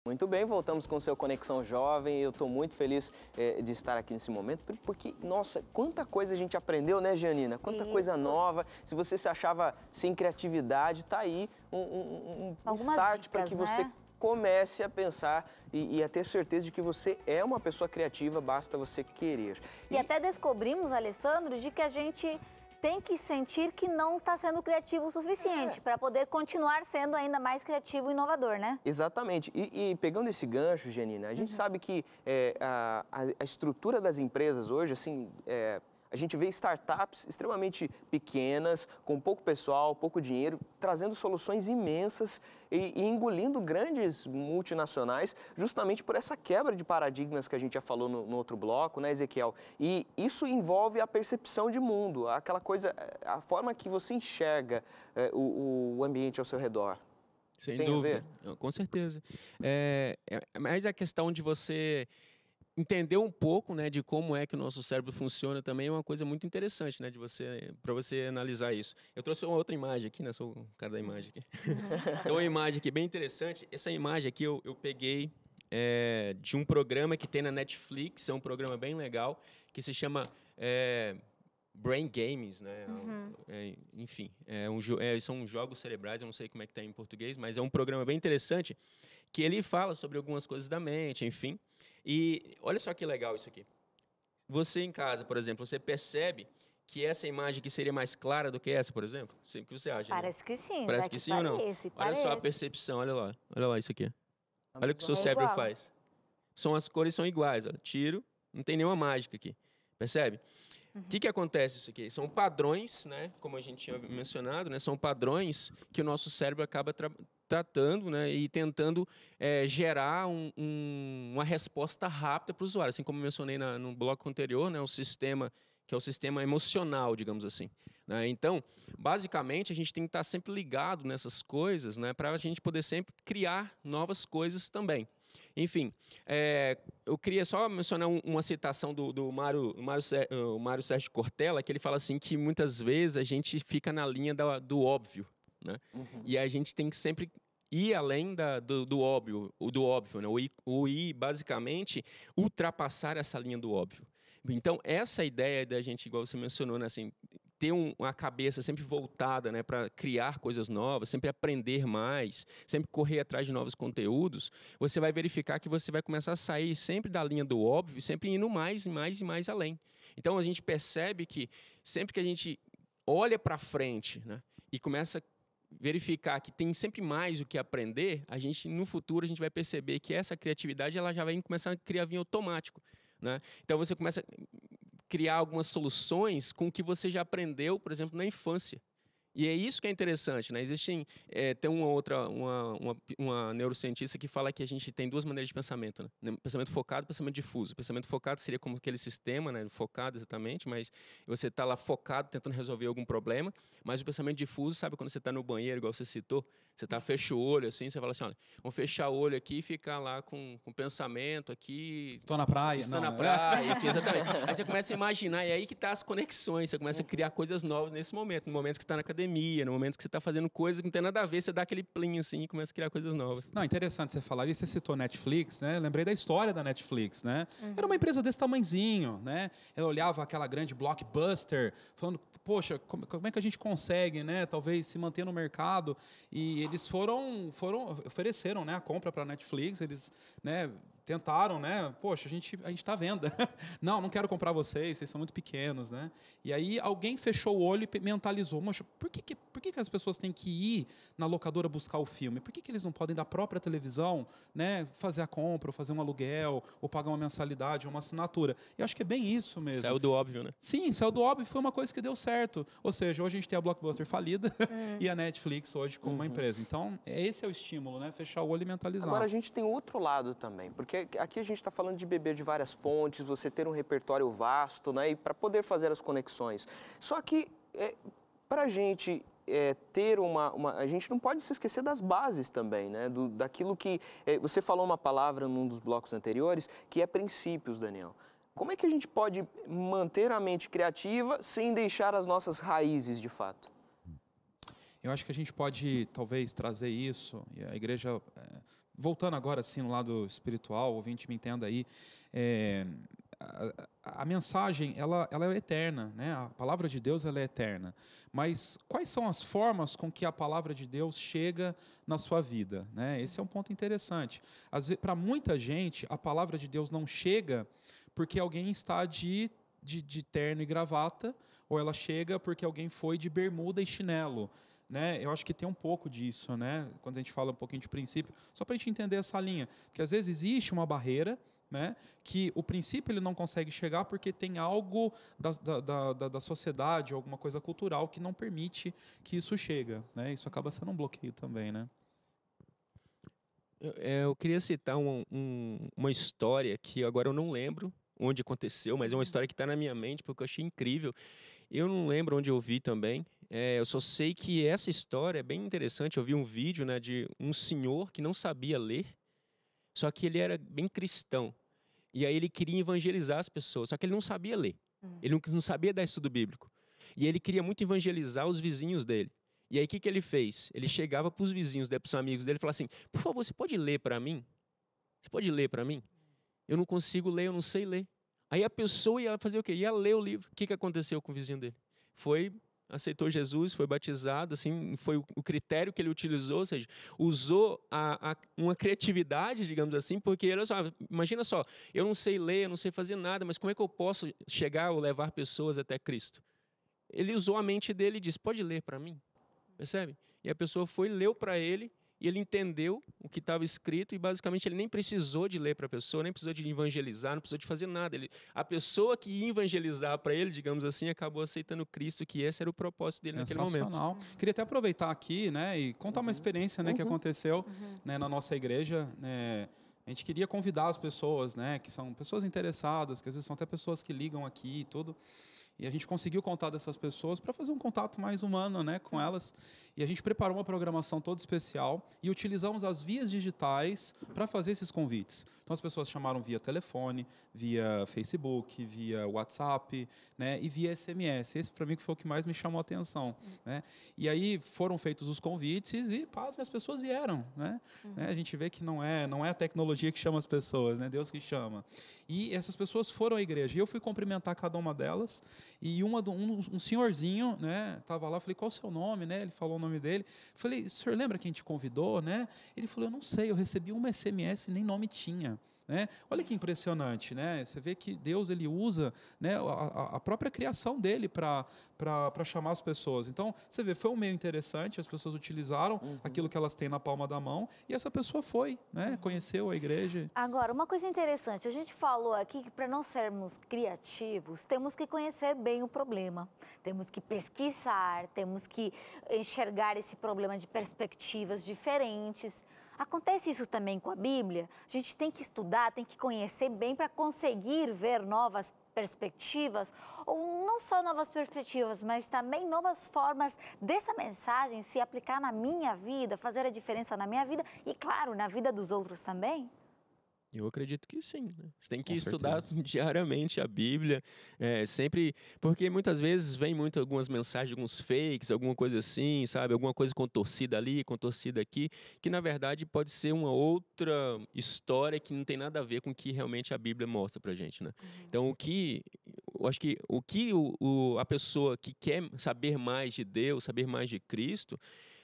Muito bem, voltamos com o seu Conexão Jovem. Eu estou muito feliz de estar aqui nesse momento, porque, nossa, quanta coisa a gente aprendeu, né, Gianina? Quanta coisa nova. Se você se achava sem criatividade, tá aí um start para que você comece a pensar e a ter certeza de que você é uma pessoa criativa, basta você querer. E até descobrimos, Alessandro, de que a gente tem que sentir que não está sendo criativo o suficiente para poder continuar sendo ainda mais criativo e inovador, né? Exatamente. E pegando esse gancho, Gianina, a gente sabe que a estrutura das empresas hoje, assim, a gente vê startups extremamente pequenas, com pouco pessoal, pouco dinheiro, trazendo soluções imensas e engolindo grandes multinacionais, justamente por essa quebra de paradigmas que a gente já falou no outro bloco, né, Ezequiel? E isso envolve a percepção de mundo, aquela coisa, a forma que você enxerga o ambiente ao seu redor. Sem dúvida, com certeza. Mas a questão de você entender um pouco, né, de como é que o nosso cérebro funciona também é uma coisa muito interessante, né, para você analisar isso. Eu trouxe uma outra imagem aqui, né, sou o cara da imagem aqui. Tem uma imagem aqui bem interessante. Essa imagem aqui eu peguei de um programa que tem na Netflix, é um programa bem legal, que se chama Brain Games, né? Enfim, são jogos cerebrais, eu não sei como é que está em português, mas é um programa bem interessante que ele fala sobre algumas coisas da mente, enfim. E olha só que legal isso aqui. Você em casa, por exemplo, você percebe que essa imagem aqui seria mais clara do que essa, por exemplo? O que você acha? Parece que sim. Parece que sim ou não? Olha só a percepção, olha lá isso aqui. Olha o que o seu cérebro faz. As cores são iguais, ó. Tiro, não tem nenhuma mágica aqui. Percebe? O que acontece isso aqui? São padrões, né? Como a gente tinha mencionado, né? São padrões que o nosso cérebro acaba tratando, né? E tentando gerar uma resposta rápida para o usuário. Assim como eu mencionei no bloco anterior, né? O sistema, que é o sistema emocional, digamos assim. Né? Então, basicamente, a gente tem que estar sempre ligado nessas coisas, né? Para a gente poder sempre criar novas coisas também. Enfim, eu queria só mencionar uma citação do Mário Sérgio Cortella, que ele fala assim que muitas vezes a gente fica na linha do óbvio, né? E a gente tem que sempre ir além do óbvio, né? O ir, basicamente, ultrapassar essa linha do óbvio. Então, essa ideia da gente, igual você mencionou, né, assim, ter uma cabeça sempre voltada, né, para criar coisas novas, sempre aprender mais, sempre correr atrás de novos conteúdos, você vai verificar que você vai começar a sair sempre da linha do óbvio, sempre indo mais e mais e mais além. Então, a gente percebe que sempre que a gente olha para frente, né, e começa a verificar que tem sempre mais o que aprender, no futuro, a gente vai perceber que essa criatividade ela já vai começar a criar em automático. Né? Então, você começa a criar algumas soluções com o que você já aprendeu, por exemplo, na infância. E é isso que é interessante, né? Tem uma neurocientista que fala que a gente tem duas maneiras de pensamento, né? Pensamento focado e pensamento difuso. O pensamento focado seria como aquele sistema, né? Focado exatamente, mas você está lá focado tentando resolver algum problema. Mas o pensamento difuso, sabe quando você está no banheiro, igual você citou, você fecha o olho assim, você fala assim, olha, vamos fechar o olho aqui e ficar lá com pensamento aqui. Estou na praia. Estou na praia, enfim, exatamente. Aí você começa a imaginar, e aí que tá as conexões, você começa a criar coisas novas nesse momento, no momento que você está na academia, no momento que você está fazendo coisa que não tem nada a ver, você dá aquele plim assim e começa a criar coisas novas. Não, interessante você falar isso. Você citou Netflix, né? Lembrei da história da Netflix, né? Era uma empresa desse tamanzinho, né? Ela olhava aquela grande blockbuster, falando, poxa, como é que a gente consegue, né? Talvez se manter no mercado. E eles ofereceram, né, a compra para a Netflix, eles, né, tentaram, né? Poxa, a gente está à venda. Não quero comprar vocês são muito pequenos, né? E aí alguém fechou o olho e mentalizou, moxa, por que as pessoas têm que ir na locadora buscar o filme? Por que eles não podem da própria televisão, né, fazer a compra, ou fazer um aluguel, ou pagar uma mensalidade, ou uma assinatura? Eu acho que é bem isso mesmo. Saiu do óbvio, né? Sim, saiu do óbvio, foi uma coisa que deu certo. Ou seja, hoje a gente tem a Blockbuster falida e a Netflix hoje como uma empresa. Então, esse é o estímulo, né? Fechar o olho e mentalizar. Agora, a gente tem outro lado também, porque aqui a gente está falando de beber de várias fontes, você ter um repertório vasto, né, e para poder fazer as conexões. Só que, para a gente ter a gente não pode se esquecer das bases também, né, daquilo que... você falou uma palavra num dos blocos anteriores, que é princípios, Daniel. Como é que a gente pode manter a mente criativa sem deixar as nossas raízes, de fato? Eu acho que a gente pode, talvez, trazer isso, e a igreja voltando agora assim no lado espiritual, o ouvinte me entenda aí, a mensagem ela é eterna, né? A palavra de Deus ela é eterna. Mas quais são as formas com que a palavra de Deus chega na sua vida, né? Esse é um ponto interessante. Para muita gente, a palavra de Deus não chega porque alguém está de terno e gravata, ou ela chega porque alguém foi de bermuda e chinelo. Né? Eu acho que tem um pouco disso, né? Quando a gente fala um pouquinho de princípio, só para a gente entender essa linha. Porque às vezes existe uma barreira, né, que o princípio ele não consegue chegar porque tem algo da sociedade, alguma coisa cultural que não permite que isso chegue. Né? Isso acaba sendo um bloqueio também. Né? Eu queria citar uma história que agora eu não lembro onde aconteceu, mas é uma história que está na minha mente porque eu achei incrível. Eu não lembro onde eu vi também. Eu só sei que essa história é bem interessante. Eu vi um vídeo, né, de um senhor que não sabia ler, só que ele era bem cristão. E aí ele queria evangelizar as pessoas, só que ele não sabia ler. Ele não sabia dar estudo bíblico. E ele queria muito evangelizar os vizinhos dele. E aí o que ele fez? Ele chegava para os vizinhos, para os amigos dele e falava assim, por favor, você pode ler para mim? Você pode ler para mim? Eu não consigo ler, eu não sei ler. Aí a pessoa ia fazer o quê? Ia ler o livro. O que aconteceu com o vizinho dele? Aceitou Jesus, foi batizado, assim, foi o critério que ele utilizou, ou seja, usou uma criatividade, digamos assim, porque, olha só, imagina só, eu não sei ler, eu não sei fazer nada, mas como é que eu posso chegar ou levar pessoas até Cristo? Ele usou a mente dele e disse, pode ler para mim? Percebe? E a pessoa foi, leu para ele, e ele entendeu o que estava escrito e, basicamente, ele nem precisou de ler para a pessoa, nem precisou de evangelizar, não precisou de fazer nada. A pessoa que ia evangelizar para ele, digamos assim, acabou aceitando Cristo, que esse era o propósito dele naquele momento. Queria até aproveitar aqui, né, e contar uma experiência, né, que aconteceu, né, na nossa igreja, né. A gente queria convidar as pessoas, né, que são pessoas interessadas, que às vezes são até pessoas que ligam aqui e tudo. E a gente conseguiu contar dessas pessoas para fazer um contato mais humano, né, com elas. E a gente preparou uma programação toda especial e utilizamos as vias digitais para fazer esses convites. Então as pessoas chamaram via telefone, via Facebook, via WhatsApp, né, e via SMS. Esse para mim foi o que mais me chamou a atenção, né? E aí foram feitos os convites e, pasme, as pessoas vieram, né? A gente vê que não é a tecnologia que chama as pessoas, né? Deus que chama. E essas pessoas foram à igreja. E eu fui cumprimentar cada uma delas. E um senhorzinho, né, estava lá, falei, qual o seu nome, né? Ele falou o nome dele. Falei, o senhor lembra quem te convidou, né? Ele falou, eu não sei, eu recebi uma SMS e nem nome tinha. Né? Olha que impressionante, né? Você vê que Deus ele usa, né, a própria criação dele para chamar as pessoas. Então, você vê, foi um meio interessante, as pessoas utilizaram aquilo que elas têm na palma da mão e essa pessoa foi, né, conheceu a igreja. Agora, uma coisa interessante, a gente falou aqui que para não sermos criativos, temos que conhecer bem o problema, temos que pesquisar, temos que enxergar esse problema de perspectivas diferentes. Acontece isso também com a Bíblia? A gente tem que estudar, tem que conhecer bem para conseguir ver novas perspectivas, ou não só novas perspectivas, mas também novas formas dessa mensagem se aplicar na minha vida, fazer a diferença na minha vida e, claro, na vida dos outros também? Eu acredito que sim. Né? Você tem que estudar diariamente a Bíblia, sempre, porque muitas vezes vem algumas mensagens, alguns fakes, alguma coisa assim, sabe? Alguma coisa contorcida ali, contorcida aqui, que na verdade pode ser uma outra história que não tem nada a ver com o que realmente a Bíblia mostra pra gente, né? Então, eu acho que a pessoa que quer saber mais de Deus, saber mais de Cristo,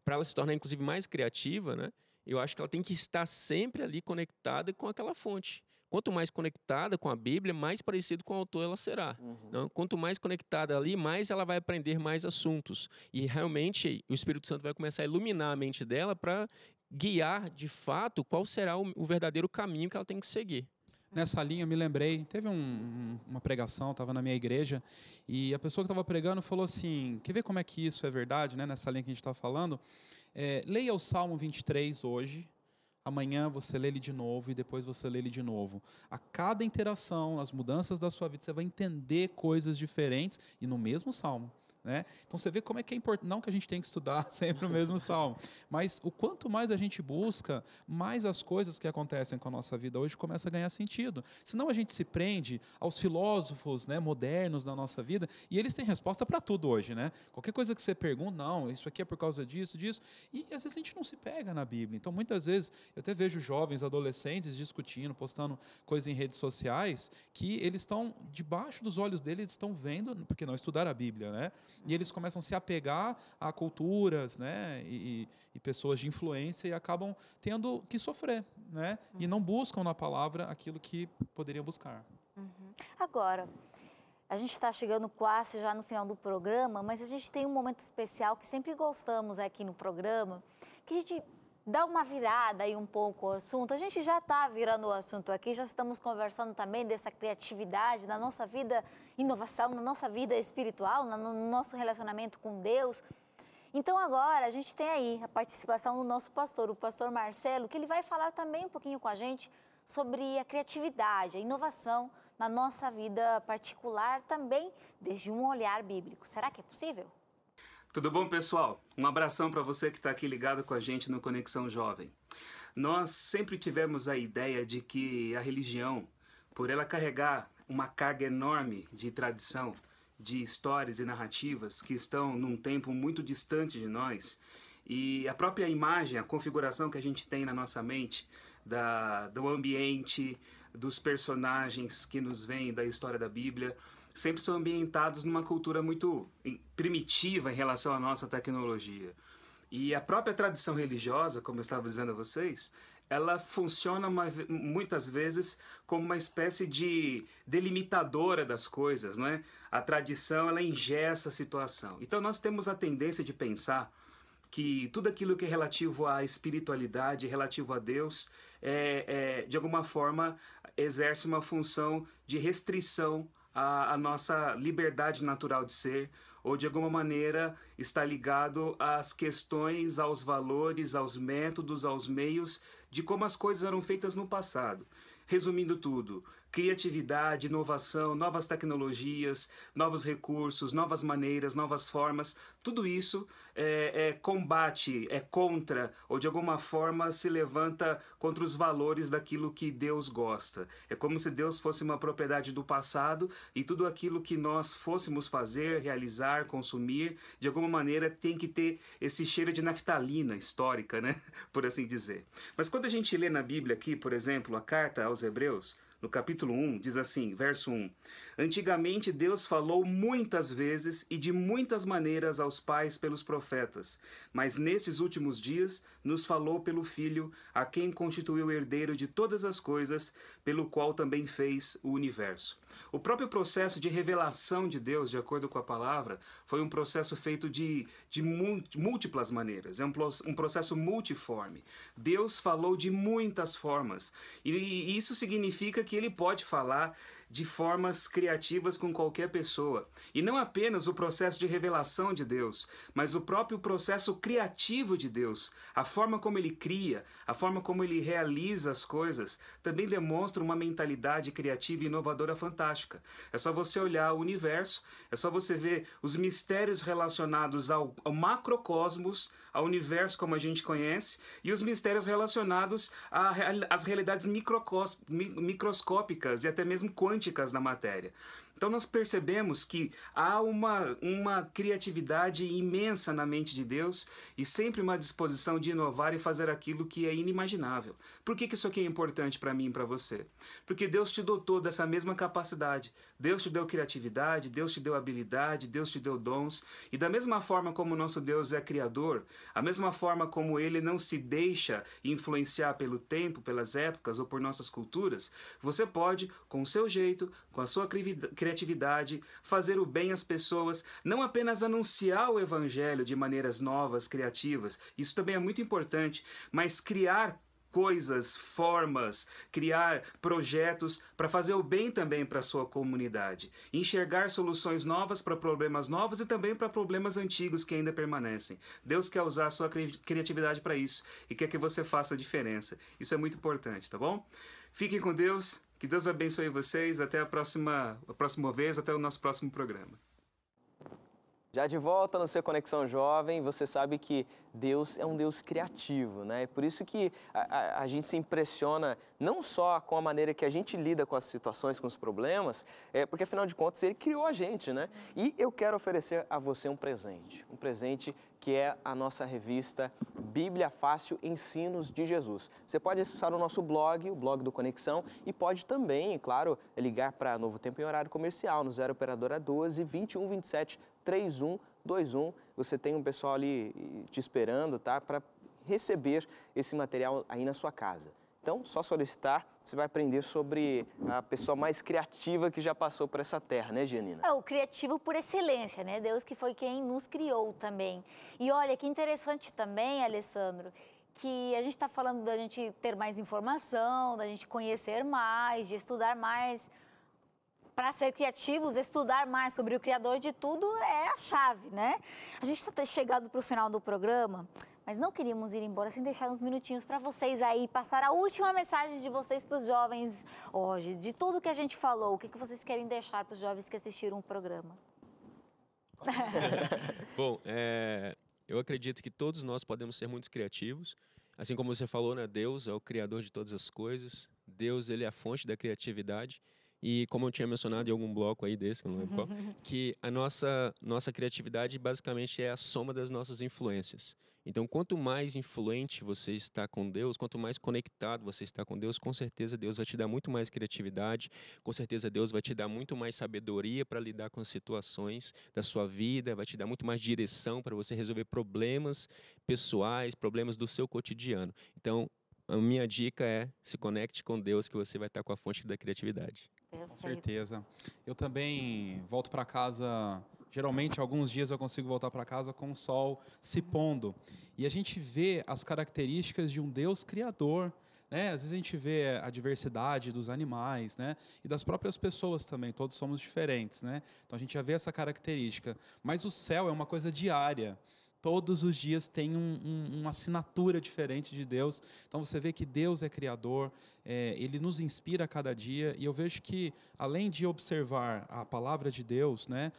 para ela se tornar inclusive mais criativa, né? Eu acho que ela tem que estar sempre ali conectada com aquela fonte. Quanto mais conectada com a Bíblia, mais parecido com o autor ela será. Então, quanto mais conectada ali, mais ela vai aprender mais assuntos. E realmente o Espírito Santo vai começar a iluminar a mente dela para guiar, de fato, qual será o verdadeiro caminho que ela tem que seguir. Nessa linha, eu me lembrei, teve uma pregação, estava na minha igreja, e a pessoa que estava pregando falou assim, quer ver como é que isso é verdade, né? Nessa linha que a gente está falando? Leia o Salmo 23 hoje, amanhã você lê ele de novo e depois você lê ele de novo. A cada interação, as mudanças da sua vida, você vai entender coisas diferentes e no mesmo Salmo. né? Então você vê como é que é importante, não que a gente tem que estudar sempre o mesmo salmo, mas o quanto mais a gente busca, mais as coisas que acontecem com a nossa vida hoje começam a ganhar sentido. Senão a gente se prende aos filósofos, né, modernos da nossa vida, e eles têm resposta para tudo hoje, né? Qualquer coisa que você pergunta, não, isso aqui é por causa disso, e às vezes a gente não se pega na Bíblia. Então muitas vezes eu até vejo jovens, adolescentes discutindo, postando coisas em redes sociais, que eles estão debaixo dos olhos deles, eles estão vendo, porque não estudaram a Bíblia, né? E eles começam a se apegar a culturas, né? E pessoas de influência e acabam tendo que sofrer, né? E não buscam na palavra aquilo que poderiam buscar. Agora, a gente está chegando quase já no final do programa, mas a gente tem um momento especial que sempre gostamos aqui no programa, que a gente dá uma virada aí um pouco o assunto. A gente já está virando o assunto aqui, já estamos conversando também dessa criatividade na nossa vida, inovação, na nossa vida espiritual, no nosso relacionamento com Deus. Então agora a gente tem aí a participação do nosso pastor, o pastor Marcelo, que ele vai falar também um pouquinho com a gente sobre a criatividade, a inovação na nossa vida particular também, desde um olhar bíblico. Será que é possível? Tudo bom, pessoal? Um abração para você que está aqui ligado com a gente no Conexão Jovem. Nós sempre tivemos a ideia de que a religião, por ela carregar uma carga enorme de tradição, de histórias e narrativas que estão num tempo muito distante de nós, e a própria imagem, a configuração que a gente tem na nossa mente, do ambiente, dos personagens que nos vêm da história da Bíblia, sempre são ambientados numa cultura muito primitiva em relação à nossa tecnologia. E a própria tradição religiosa, como eu estava dizendo a vocês, ela funciona muitas vezes como uma espécie de delimitadora das coisas, não é? A tradição, ela engessa a situação. Então nós temos a tendência de pensar que tudo aquilo que é relativo à espiritualidade, relativo a Deus, de alguma forma exerce uma função de restrição à nossa liberdade natural de ser, ou de alguma maneira está ligado às questões, aos valores, aos métodos, aos meios de como as coisas eram feitas no passado. Resumindo tudo, criatividade, inovação, novas tecnologias, novos recursos, novas maneiras, novas formas, tudo isso combate, é contra, ou de alguma forma se levanta contra os valores daquilo que Deus gosta. É como se Deus fosse uma propriedade do passado e tudo aquilo que nós fôssemos fazer, realizar, consumir, de alguma maneira tem que ter esse cheiro de naftalina histórica, né? Por assim dizer. Mas quando a gente lê na Bíblia aqui, por exemplo, a carta aos Hebreus, no capítulo 1, diz assim, verso 1: Antigamente Deus falou muitas vezes e de muitas maneiras aos pais pelos profetas, mas nesses últimos dias nos falou pelo Filho, a quem constituiu herdeiro de todas as coisas, pelo qual também fez o universo. O próprio processo de revelação de Deus, de acordo com a palavra, foi um processo feito de múltiplas maneiras, é um processo multiforme. Deus falou de muitas formas, e isso significa que ele pode falar de formas criativas com qualquer pessoa. E não apenas o processo de revelação de Deus, mas o próprio processo criativo de Deus. A forma como ele cria, a forma como ele realiza as coisas, também demonstra uma mentalidade criativa e inovadora fantástica. É só você olhar o universo, é só você ver os mistérios relacionados ao macrocosmos, ao universo como a gente conhece, e os mistérios relacionados às realidades microscópicas e até mesmo quânticas da matéria. Então nós percebemos que há uma criatividade imensa na mente de Deus e sempre uma disposição de inovar e fazer aquilo que é inimaginável. Por que isso aqui é importante para mim e para você? Porque Deus te dotou dessa mesma capacidade. Deus te deu criatividade, Deus te deu habilidade, Deus te deu dons. E da mesma forma como o nosso Deus é criador, a mesma forma como Ele não se deixa influenciar pelo tempo, pelas épocas ou por nossas culturas, você pode, com o seu jeito, com a sua criatividade, fazer o bem às pessoas, não apenas anunciar o evangelho de maneiras novas, criativas, isso também é muito importante, mas criar coisas, formas, criar projetos para fazer o bem também para a sua comunidade. Enxergar soluções novas para problemas novos e também para problemas antigos que ainda permanecem. Deus quer usar a sua criatividade para isso e quer que você faça a diferença. Isso é muito importante, tá bom? Fiquem com Deus, que Deus abençoe vocês. Até a próxima vez, até o nosso próximo programa. Já de volta no seu Conexão Jovem, você sabe que Deus é um Deus criativo, né? É por isso que a gente se impressiona não só com a maneira que a gente lida com as situações, com os problemas, porque afinal de contas Ele criou a gente, né? E eu quero oferecer a você um presente que é a nossa revista Bíblia Fácil Ensinos de Jesus. Você pode acessar o nosso blog, o blog do Conexão, e pode também, claro, ligar para Novo Tempo em horário comercial, no 0 Operadora 12 21 27 3121. Você tem um pessoal ali te esperando, tá? Para receber esse material aí na sua casa. Então, só solicitar, você vai aprender sobre a pessoa mais criativa que já passou por essa terra, né, Gianina? É o criativo por excelência, né? Deus que foi quem nos criou também. E olha, que interessante também, Alessandro, que a gente está falando da gente ter mais informação, da gente conhecer mais, de estudar mais. Para ser criativos, estudar mais sobre o Criador de tudo é a chave, né? A gente está chegando para o final do programa, mas não queríamos ir embora sem deixar uns minutinhos para vocês aí, passar a última mensagem de vocês para os jovens hoje, de tudo que a gente falou. O que vocês querem deixar para os jovens que assistiram o programa? Bom, eu acredito que todos nós podemos ser muito criativos. Assim como você falou, né? Deus é o Criador de todas as coisas. Deus, Ele é a fonte da criatividade. E como eu tinha mencionado em algum bloco aí desse, que eu não lembro qual, que a nossa criatividade basicamente é a soma das nossas influências. Então, quanto mais influente você está com Deus, quanto mais conectado você está com Deus, com certeza Deus vai te dar muito mais criatividade, com certeza Deus vai te dar muito mais sabedoria para lidar com as situações da sua vida, vai te dar muito mais direção para você resolver problemas pessoais, problemas do seu cotidiano. Então, a minha dica é se conecte com Deus, que você vai estar com a fonte da criatividade. Com certeza. Eu também volto para casa, geralmente alguns dias eu consigo voltar para casa com o sol se pondo. E a gente vê as características de um Deus criador, né? Às vezes a gente vê a diversidade dos animais, né? E das próprias pessoas também, todos somos diferentes, né? Então a gente já vê essa característica. Mas o céu é uma coisa diária. Todos os dias tem uma assinatura diferente de Deus. Então você vê que Deus é criador, Ele nos inspira a cada dia. E eu vejo que, além de observar a palavra de Deus, né,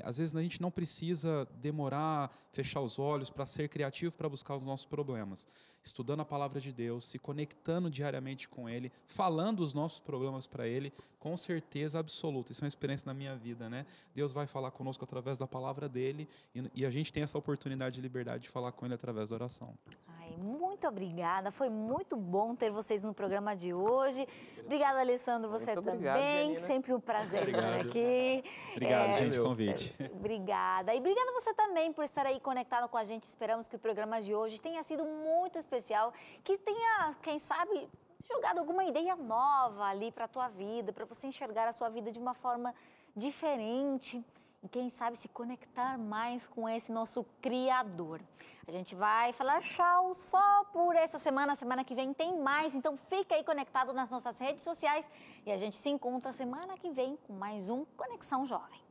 às vezes a gente não precisa demorar, fechar os olhos para ser criativo, para buscar os nossos problemas. Estudando a palavra de Deus, se conectando diariamente com Ele, falando os nossos problemas para Ele, com certeza absoluta. Isso é uma experiência na minha vida, né? Deus vai falar conosco através da palavra dEle e a gente tem essa oportunidade de liberdade de falar com Ele através da oração. Ai, muito obrigada, foi muito bom ter vocês no programa de hoje. Obrigada, Alessandro, você muito também. obrigado, Gianina. Sempre um prazer estar aqui. Obrigado, gente, pelo convite. Obrigada. E obrigada você também por estar aí conectado com a gente. Esperamos que o programa de hoje tenha sido muito especial, que tenha, quem sabe, jogado alguma ideia nova ali para a tua vida, para você enxergar a sua vida de uma forma diferente. E quem sabe se conectar mais com esse nosso Criador. A gente vai falar tchau só por essa semana. Semana que vem tem mais, então fica aí conectado nas nossas redes sociais e a gente se encontra semana que vem com mais um Conexão Jovem.